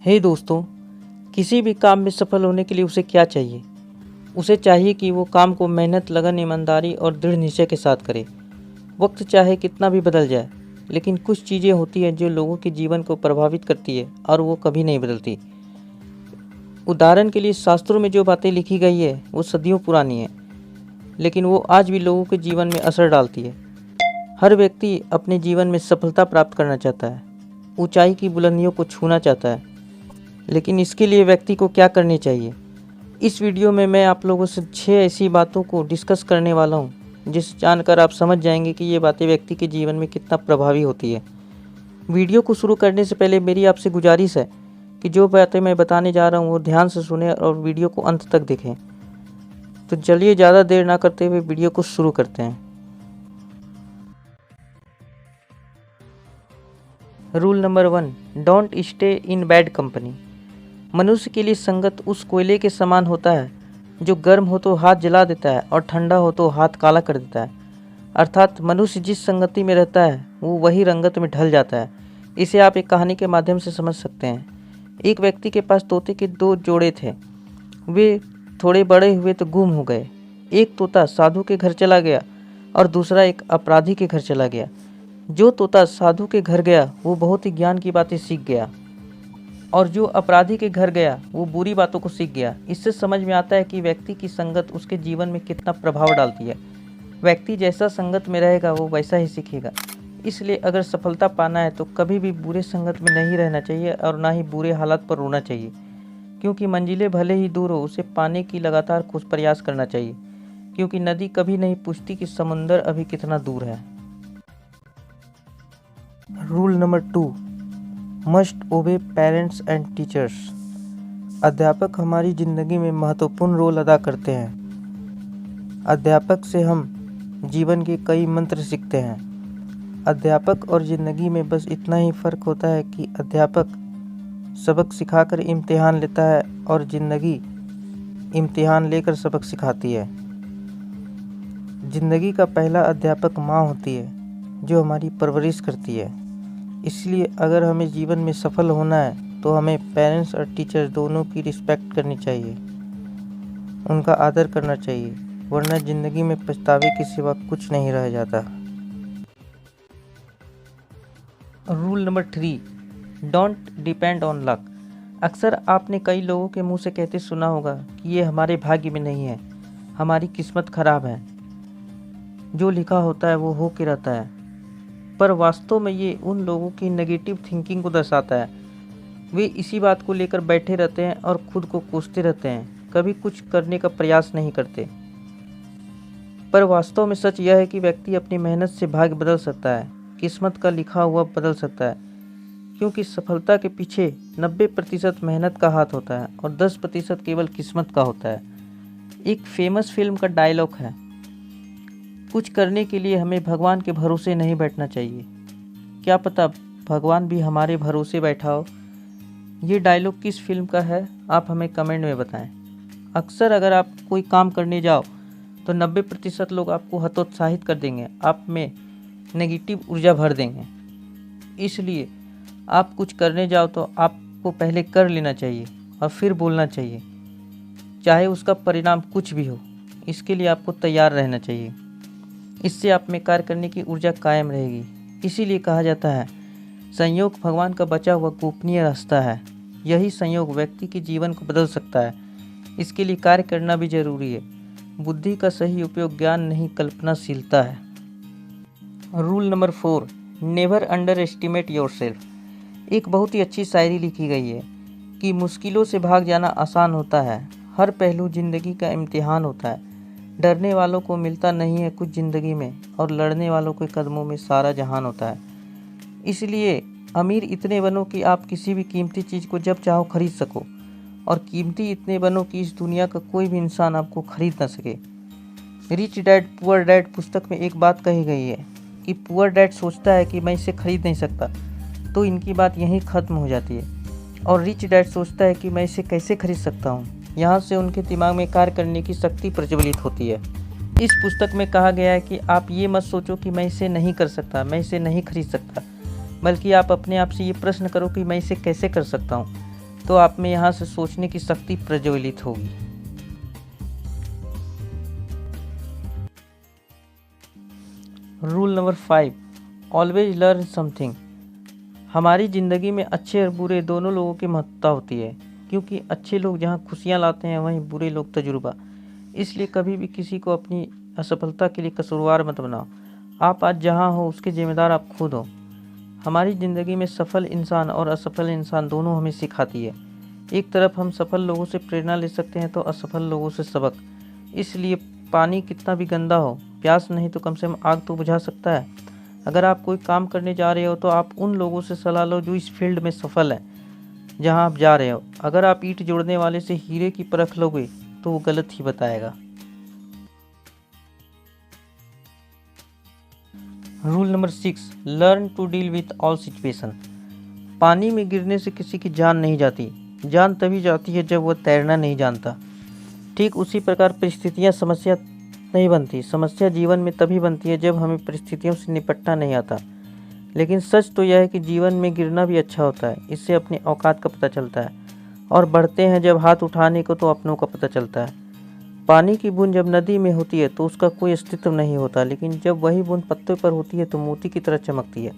हे दोस्तों, किसी भी काम में सफल होने के लिए उसे क्या चाहिए? उसे चाहिए कि वो काम को मेहनत, लगन, ईमानदारी और दृढ़ निश्चय के साथ करे। वक्त चाहे कितना भी बदल जाए, लेकिन कुछ चीज़ें होती हैं जो लोगों के जीवन को प्रभावित करती है और वो कभी नहीं बदलती। उदाहरण के लिए शास्त्रों में जो बातें लिखी गई है वो सदियों पुरानी है, लेकिन वो आज भी लोगों के जीवन में असर डालती है। हर व्यक्ति अपने जीवन में सफलता प्राप्त करना चाहता है, ऊंचाई की बुलंदियों को छूना चाहता है, लेकिन इसके लिए व्यक्ति को क्या करनी चाहिए? इस वीडियो में मैं आप लोगों से 6 ऐसी बातों को डिस्कस करने वाला हूँ, जिसे जानकर आप समझ जाएंगे कि ये बातें व्यक्ति के जीवन में कितना प्रभावी होती है। वीडियो को शुरू करने से पहले मेरी आपसे गुजारिश है कि जो बातें मैं बताने जा रहा हूँ वो ध्यान से सुनें और वीडियो को अंत तक देखें। तो चलिए ज़्यादा देर ना करते हुए वीडियो को शुरू करते हैं। Rule number 1, don't stay in bad company. मनुष्य के लिए संगत उस कोयले के समान होता है जो गर्म हो तो हाथ जला देता है और ठंडा हो तो हाथ काला कर देता है। अर्थात मनुष्य जिस संगति में रहता है वो वही रंगत में ढल जाता है। इसे आप एक कहानी के माध्यम से समझ सकते हैं। एक व्यक्ति के पास तोते के 2 जोड़े थे। वे थोड़े बड़े हुए तो गुम हो गए। एक तोता साधु के घर चला गया और दूसरा एक अपराधी के घर चला गया। जो तोता साधु के घर गया वो बहुत ही ज्ञान की बातें सीख गया, और जो अपराधी के घर गया वो बुरी बातों को सीख गया। इससे समझ में आता है कि व्यक्ति की संगत उसके जीवन में कितना प्रभाव डालती है। व्यक्ति जैसा संगत में रहेगा वो वैसा ही सीखेगा। इसलिए अगर सफलता पाना है तो कभी भी बुरे संगत में नहीं रहना चाहिए और ना ही बुरे हालात पर रोना चाहिए, क्योंकि मंजिलें भले ही दूर हो, उसे पाने की लगातार कुछ प्रयास करना चाहिए, क्योंकि नदी कभी नहीं पूछती कि समुंदर अभी कितना दूर है। रूल नंबर 2, मस्ट ओबे पेरेंट्स एंड टीचर्स। अध्यापक हमारी ज़िंदगी में महत्वपूर्ण रोल अदा करते हैं। अध्यापक से हम जीवन के कई मंत्र सीखते हैं। अध्यापक और ज़िंदगी में बस इतना ही फ़र्क होता है कि अध्यापक सबक सिखाकर इम्तिहान लेता है और ज़िंदगी इम्तिहान लेकर सबक सिखाती है। ज़िंदगी का पहला अध्यापक माँ होती है, जो हमारी परवरिश करती है। इसलिए अगर हमें जीवन में सफल होना है तो हमें पेरेंट्स और टीचर दोनों की रिस्पेक्ट करनी चाहिए, उनका आदर करना चाहिए, वरना ज़िंदगी में पछतावे के सिवा कुछ नहीं रह जाता। Rule number 3, don't depend on luck. अक्सर आपने कई लोगों के मुंह से कहते सुना होगा कि ये हमारे भाग्य में नहीं है, हमारी किस्मत खराब है, जो लिखा होता है वो हो के रहता है। पर वास्तव में ये उन लोगों की नेगेटिव थिंकिंग को दर्शाता है। वे इसी बात को लेकर बैठे रहते हैं और खुद को कोसते रहते हैं, कभी कुछ करने का प्रयास नहीं करते। पर वास्तव में सच यह है कि व्यक्ति अपनी मेहनत से भाग्य बदल सकता है, किस्मत का लिखा हुआ बदल सकता है, क्योंकि सफलता के पीछे 90% मेहनत का हाथ होता है और 10% केवल किस्मत का होता है। एक फेमस फिल्म का डायलॉग है, कुछ करने के लिए हमें भगवान के भरोसे नहीं बैठना चाहिए, क्या पता भगवान भी हमारे भरोसे बैठा हो। ये डायलॉग किस फिल्म का है आप हमें कमेंट में बताएं। अक्सर अगर आप कोई काम करने जाओ तो 90% लोग आपको हतोत्साहित कर देंगे, आप में नेगेटिव ऊर्जा भर देंगे। इसलिए आप कुछ करने जाओ तो आपको पहले कर लेना चाहिए और फिर बोलना चाहिए, चाहे उसका परिणाम कुछ भी हो। इसके लिए आपको तैयार रहना चाहिए। इससे आप में कार्य करने की ऊर्जा कायम रहेगी। इसीलिए कहा जाता है, संयोग भगवान का बचा हुआ गोपनीय रास्ता है। यही संयोग व्यक्ति के जीवन को बदल सकता है। इसके लिए कार्य करना भी जरूरी है। बुद्धि का सही उपयोग ज्ञान नहीं कल्पनाशीलता है। Rule number 4, never under estimate yourself. एक बहुत ही अच्छी शायरी लिखी गई है कि मुश्किलों से भाग जाना आसान होता है, हर पहलू जिंदगी का इम्तिहान होता है। डरने वालों को मिलता नहीं है कुछ ज़िंदगी में, और लड़ने वालों के कदमों में सारा जहान होता है। इसलिए अमीर इतने बनो कि आप किसी भी कीमती चीज़ को जब चाहो खरीद सको, और कीमती इतने बनो कि इस दुनिया का कोई भी इंसान आपको खरीद ना सके। रिच डैड पुअर डैड पुस्तक में एक बात कही गई है कि पुअर डैड सोचता है कि मैं इसे खरीद नहीं सकता, तो इनकी बात यहीं ख़त्म हो जाती है। और रिच डैड सोचता है कि मैं इसे कैसे खरीद सकता हूँ, यहाँ से उनके दिमाग में कार्य करने की शक्ति प्रज्वलित होती है। इस पुस्तक में कहा गया है कि आप ये मत सोचो कि मैं इसे नहीं कर सकता, मैं इसे नहीं खरीद सकता, बल्कि आप अपने आप से ये प्रश्न करो कि मैं इसे कैसे कर सकता हूँ। तो आप में यहाँ से सोचने की शक्ति प्रज्वलित होगी। Rule number 5, always learn something. हमारी ज़िंदगी में अच्छे और बुरे दोनों लोगों की महत्वता होती है, क्योंकि अच्छे लोग जहाँ खुशियाँ लाते हैं वहीं बुरे लोग तजुर्बा। इसलिए कभी भी किसी को अपनी असफलता के लिए कसूरवार मत बनाओ। आप आज जहाँ हो उसके जिम्मेदार आप खुद हो। हमारी ज़िंदगी में सफल इंसान और असफल इंसान दोनों हमें सिखाती है। एक तरफ हम सफल लोगों से प्रेरणा ले सकते हैं तो असफल लोगों से सबक। इसलिए पानी कितना भी गंदा हो, प्यास नहीं तो कम से कम आग तो बुझा सकता है। अगर आप कोई काम करने जा रहे हो तो आप उन लोगों से सलाह लो जो इस फील्ड में सफल है जहां आप जा रहे हो। अगर आप ईंट जोड़ने वाले से हीरे की परख लोगे तो वो गलत ही बताएगा। Rule number 6, learn to deal with all situation. पानी में गिरने से किसी की जान नहीं जाती, जान तभी जाती है जब वह तैरना नहीं जानता। ठीक उसी प्रकार परिस्थितियाँ समस्या नहीं बनती, समस्या जीवन में तभी बनती है जब हमें परिस्थितियों से निपटना नहीं आता। लेकिन सच तो यह है कि जीवन में गिरना भी अच्छा होता है, इससे अपनी औकात का पता चलता है और बढ़ते हैं जब हाथ उठाने को तो अपनों का पता चलता है। पानी की बूंद जब नदी में होती है तो उसका कोई अस्तित्व नहीं होता, लेकिन जब वही बूंद पत्तों पर होती है तो मोती की तरह चमकती है।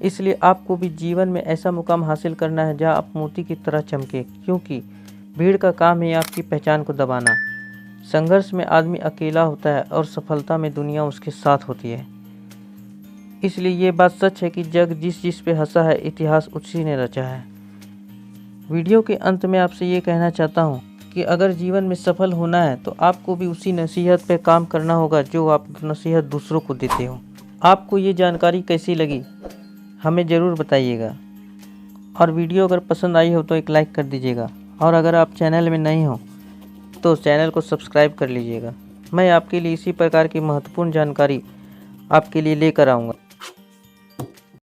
इसलिए आपको भी जीवन में ऐसा मुकाम हासिल करना है जहाँ आप मोती की तरह चमके, क्योंकि भीड़ का काम है आपकी पहचान को दबाना। संघर्ष में आदमी अकेला होता है और सफलता में दुनिया उसके साथ होती है। इसलिए ये बात सच है कि जग जिस पे हंसा है इतिहास उसी ने रचा है। वीडियो के अंत में आपसे ये कहना चाहता हूँ कि अगर जीवन में सफल होना है तो आपको भी उसी नसीहत पे काम करना होगा जो आप नसीहत दूसरों को देते हो। आपको ये जानकारी कैसी लगी हमें ज़रूर बताइएगा, और वीडियो अगर पसंद आई हो तो एक लाइक कर दीजिएगा, और अगर आप चैनल में नए हो तो चैनल को सब्सक्राइब कर लीजिएगा। मैं आपके लिए इसी प्रकार की महत्वपूर्ण जानकारी आपके लिए लेकर आऊँगा।